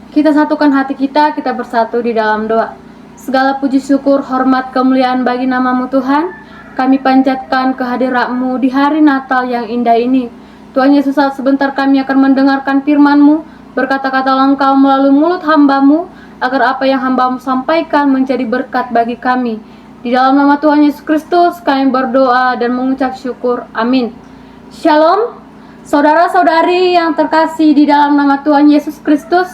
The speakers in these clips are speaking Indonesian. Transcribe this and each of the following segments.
Kita satukan hati kita bersatu di dalam doa. Segala puji syukur, hormat, kemuliaan bagi nama-Mu Tuhan. Kami panjatkan kehadirat-Mu di hari Natal yang indah ini. Tuhan Yesus, sebentar kami akan mendengarkan firman-Mu, berkata-kata Engkau melalui mulut hamba-Mu, agar apa yang hamba-Mu sampaikan menjadi berkat bagi kami. Di dalam nama Tuhan Yesus Kristus kami berdoa dan mengucap syukur. Amin. Shalom, saudara-saudari yang terkasih di dalam nama Tuhan Yesus Kristus.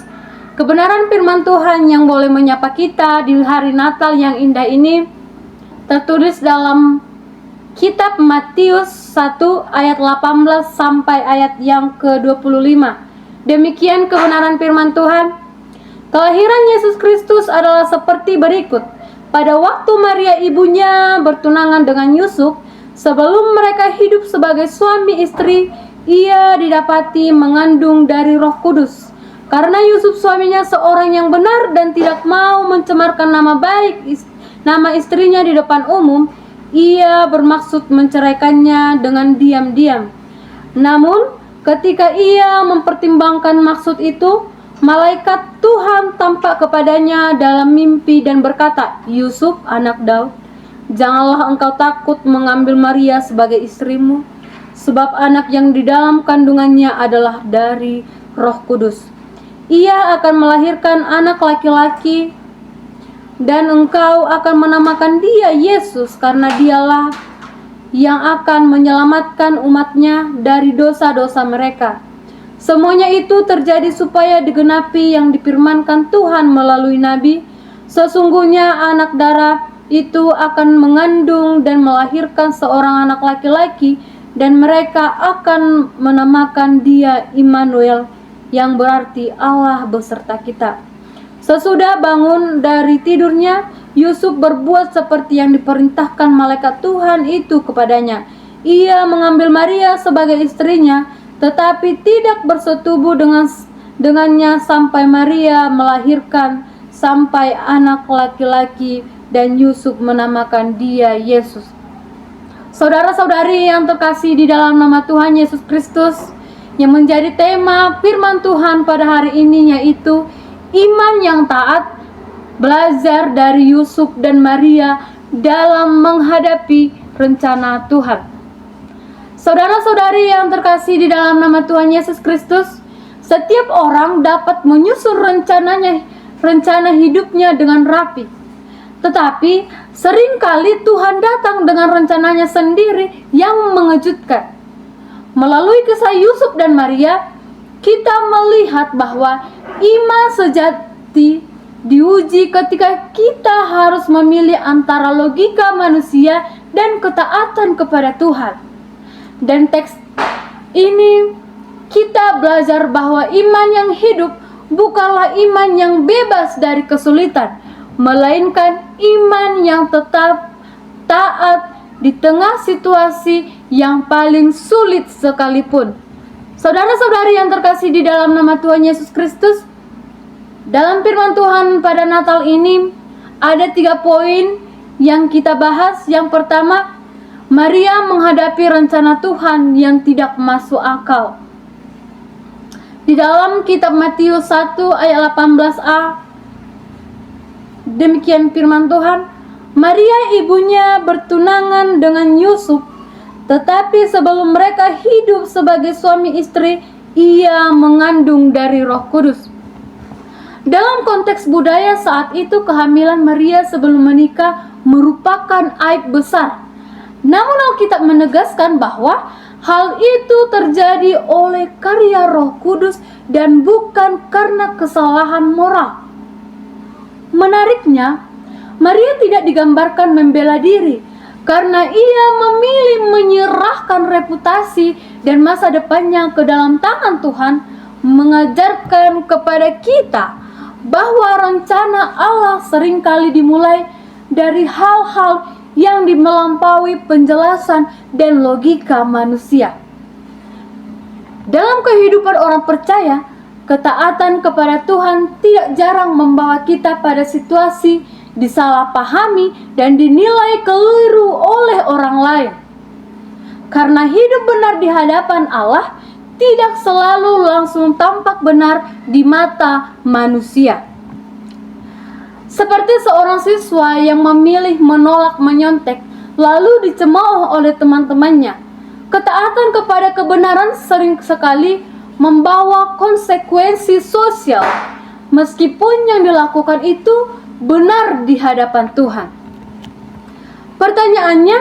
Kebenaran firman Tuhan yang boleh menyapa kita di hari Natal yang indah ini tertulis dalam kitab Matius 1 ayat 18 sampai ayat yang ke-25. Demikian kebenaran firman Tuhan. Kelahiran Yesus Kristus adalah seperti berikut. Pada waktu Maria ibunya bertunangan dengan Yusuf, sebelum mereka hidup sebagai suami istri, ia didapati mengandung dari Roh Kudus. Karena Yusuf suaminya seorang yang benar dan tidak mau mencemarkan nama baik nama istrinya di depan umum, ia bermaksud menceraikannya dengan diam-diam. Namun, ketika ia mempertimbangkan maksud itu, malaikat Tuhan tampak kepadanya dalam mimpi dan berkata, "Yusuf, anak Daud, janganlah engkau takut mengambil Maria sebagai istrimu, sebab anak yang di dalam kandungannya adalah dari Roh Kudus. Ia akan melahirkan anak laki-laki, dan engkau akan menamakan dia Yesus, karena dialah yang akan menyelamatkan umatnya dari dosa-dosa mereka." Semuanya itu terjadi supaya digenapi yang difirmankan Tuhan melalui nabi, "Sesungguhnya anak darah itu akan mengandung dan melahirkan seorang anak laki-laki, dan mereka akan menamakan dia Immanuel," yang berarti Allah beserta kita. Sesudah bangun dari tidurnya, Yusuf berbuat seperti yang diperintahkan malaikat Tuhan itu kepadanya. Ia mengambil Maria sebagai istrinya, tetapi tidak bersetubuh dengannya sampai Maria melahirkan sampai anak laki-laki, dan Yusuf menamakan dia Yesus. Saudara-saudari yang terkasih di dalam nama Tuhan Yesus Kristus, yang menjadi tema firman Tuhan pada hari ini yaitu iman yang taat, belajar dari Yusuf dan Maria dalam menghadapi rencana Tuhan. Saudara-saudari yang terkasih di dalam nama Tuhan Yesus Kristus, setiap orang dapat menyusun rencana hidupnya dengan rapi. Tetapi seringkali Tuhan datang dengan rencananya sendiri yang mengejutkan. Melalui kisah Yusuf dan Maria, kita melihat bahwa iman sejati diuji ketika kita harus memilih antara logika manusia dan ketaatan kepada Tuhan. Dan teks ini kita belajar bahwa iman yang hidup bukanlah iman yang bebas dari kesulitan, melainkan iman yang tetap taat di tengah situasi yang paling sulit sekalipun. Saudara-saudari yang terkasih di dalam nama Tuhan Yesus Kristus, dalam firman Tuhan pada Natal ini ada 3 poin yang kita bahas. Yang pertama, Maria menghadapi rencana Tuhan yang tidak masuk akal. Di dalam kitab Matius 1 ayat 18a, demikian firman Tuhan, "Maria ibunya bertunangan dengan Yusuf, tetapi sebelum mereka hidup sebagai suami istri, ia mengandung dari Roh Kudus." Dalam konteks budaya saat itu, kehamilan Maria sebelum menikah merupakan aib besar. Namun Alkitab menegaskan bahwa hal itu terjadi oleh karya Roh Kudus dan bukan karena kesalahan moral. Menariknya, Maria tidak digambarkan membela diri karena ia memilih menyerahkan reputasi dan masa depannya ke dalam tangan Tuhan, mengajarkan kepada kita bahwa rencana Allah seringkali dimulai dari hal-hal yang melampaui penjelasan dan logika manusia. Dalam kehidupan orang percaya, ketaatan kepada Tuhan tidak jarang membawa kita pada situasi disalahpahami dan dinilai keliru oleh orang lain. Karena hidup benar di hadapan Allah tidak selalu langsung tampak benar di mata manusia. Seperti seorang siswa yang memilih menolak menyontek, lalu dicemooh oleh teman-temannya. Ketaatan kepada kebenaran sering sekali membawa konsekuensi sosial, meskipun yang dilakukan itu benar di hadapan Tuhan. Pertanyaannya,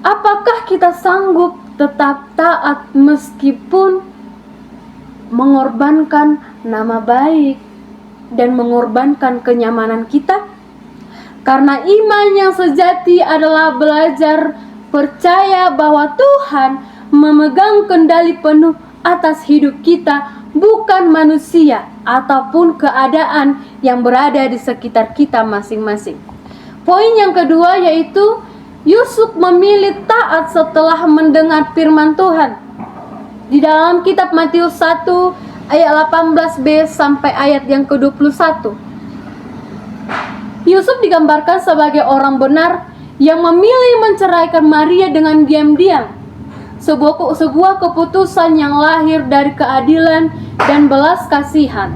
apakah kita sanggup tetap taat meskipun mengorbankan nama baik dan mengorbankan kenyamanan kita? Karena iman yang sejati adalah belajar percaya bahwa Tuhan memegang kendali penuh atas hidup kita, bukan manusia ataupun keadaan yang berada di sekitar kita masing-masing. Poin yang kedua yaitu Yusuf memilih taat setelah mendengar firman Tuhan. Di dalam kitab Matius 1 ayat 18b sampai ayat yang ke-21. Yusuf digambarkan sebagai orang benar yang memilih menceraikan Maria dengan diam-diam. Sebuah keputusan yang lahir dari keadilan dan belas kasihan.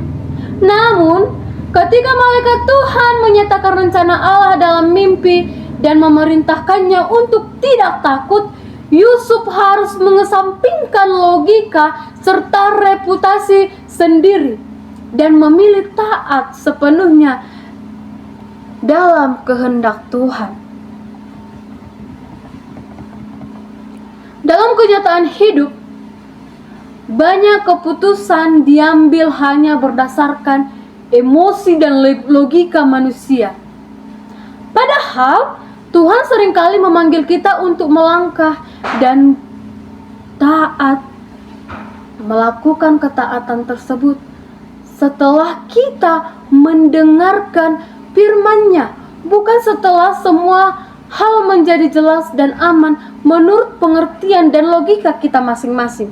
Namun, ketika malaikat Tuhan menyatakan rencana Allah dalam mimpi dan memerintahkannya untuk tidak takut, Yusuf harus mengesampingkan logika serta reputasi sendiri dan memilih taat sepenuhnya dalam kehendak Tuhan. Dalam kenyataan hidup, banyak keputusan diambil hanya berdasarkan emosi dan logika manusia. Padahal Tuhan seringkali memanggil kita untuk melangkah dan taat, melakukan ketaatan tersebut setelah kita mendengarkan firman-Nya, bukan setelah semua hal menjadi jelas dan aman menurut pengertian dan logika kita masing-masing.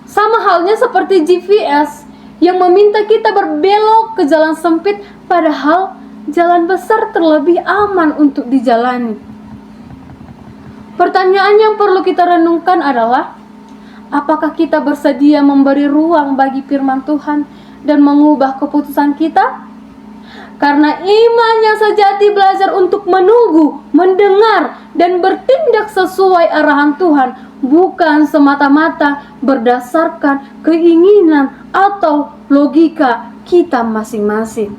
Sama halnya seperti GPS yang meminta kita berbelok ke jalan sempit, padahal jalan besar terlebih aman untuk dijalani. Pertanyaan yang perlu kita renungkan adalah, apakah kita bersedia memberi ruang bagi firman Tuhan dan mengubah keputusan kita? Karena iman yang sejati belajar untuk menunggu, mendengar, dan bertindak sesuai arahan Tuhan, bukan semata-mata berdasarkan keinginan atau logika kita masing-masing.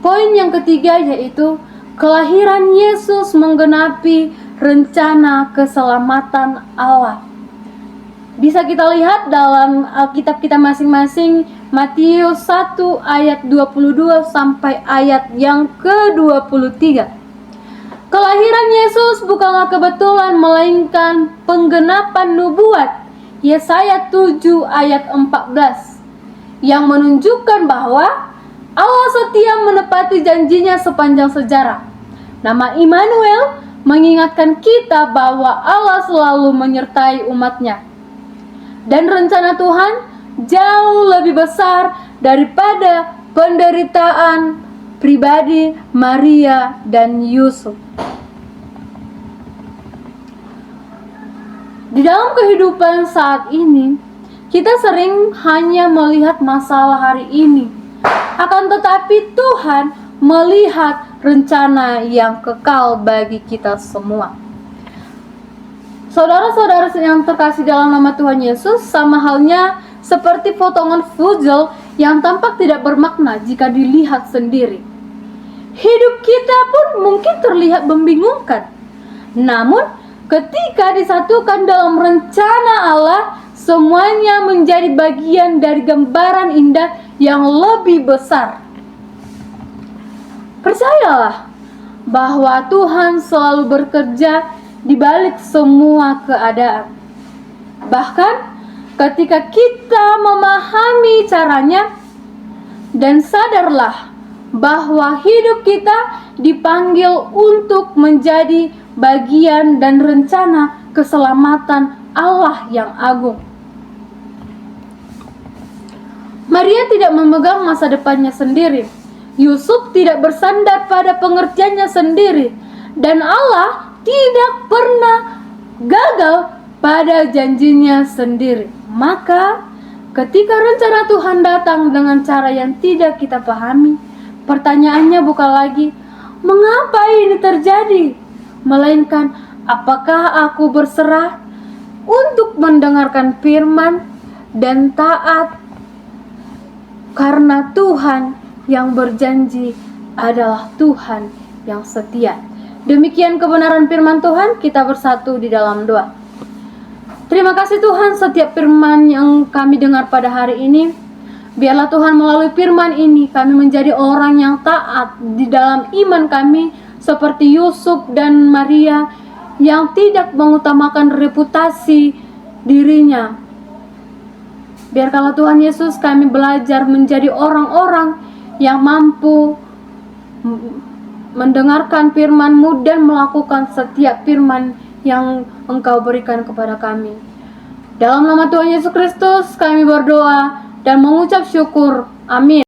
Poin yang ketiga yaitu kelahiran Yesus menggenapi rencana keselamatan Allah. Bisa kita lihat dalam Alkitab kita masing-masing, Matius 1 ayat 22 sampai ayat yang ke-23. Kelahiran Yesus bukanlah kebetulan, melainkan penggenapan nubuat Yesaya 7 ayat 14 yang menunjukkan bahwa Allah setia menepati janjinya sepanjang sejarah. Nama Immanuel mengingatkan kita bahwa Allah selalu menyertai umatnya. Dan rencana Tuhan jauh lebih besar daripada penderitaan pribadi Maria dan Yusuf. Di dalam kehidupan saat ini, kita sering hanya melihat masalah hari ini. Akan tetapi Tuhan melihat rencana yang kekal bagi kita semua. Saudara-saudara yang terkasih dalam nama Tuhan Yesus, sama halnya seperti potongan puzzle yang tampak tidak bermakna jika dilihat sendiri. Hidup kita pun mungkin terlihat membingungkan. Namun, ketika disatukan dalam rencana Allah, semuanya menjadi bagian dari gambaran indah yang lebih besar. Percayalah bahwa Tuhan selalu bekerja di balik semua keadaan. Bahkan ketika kita memahami caranya, dan sadarlah bahwa hidup kita dipanggil untuk menjadi bagian dan rencana keselamatan Allah yang agung. Maria tidak memegang masa depannya sendiri. Yusuf tidak bersandar pada pengertiannya sendiri. Dan Allah tidak pernah gagal pada janjinya sendiri. Maka ketika rencana Tuhan datang dengan cara yang tidak kita pahami, pertanyaannya bukan lagi mengapa ini terjadi, melainkan apakah aku berserah untuk mendengarkan firman dan taat, karena Tuhan yang berjanji adalah Tuhan yang setia. Demikian kebenaran firman Tuhan, kita bersatu di dalam doa. Terima kasih Tuhan, setiap firman yang kami dengar pada hari ini, biarlah Tuhan melalui firman ini kami menjadi orang yang taat di dalam iman kami, seperti Yusuf dan Maria yang tidak mengutamakan reputasi dirinya. Biarkanlah Tuhan Yesus kami belajar menjadi orang-orang yang mampu mendengarkan firman-Mu dan melakukan setiap firman yang Engkau berikan kepada kami. Dalam nama Tuhan Yesus Kristus kami berdoa dan mengucap syukur. Amin.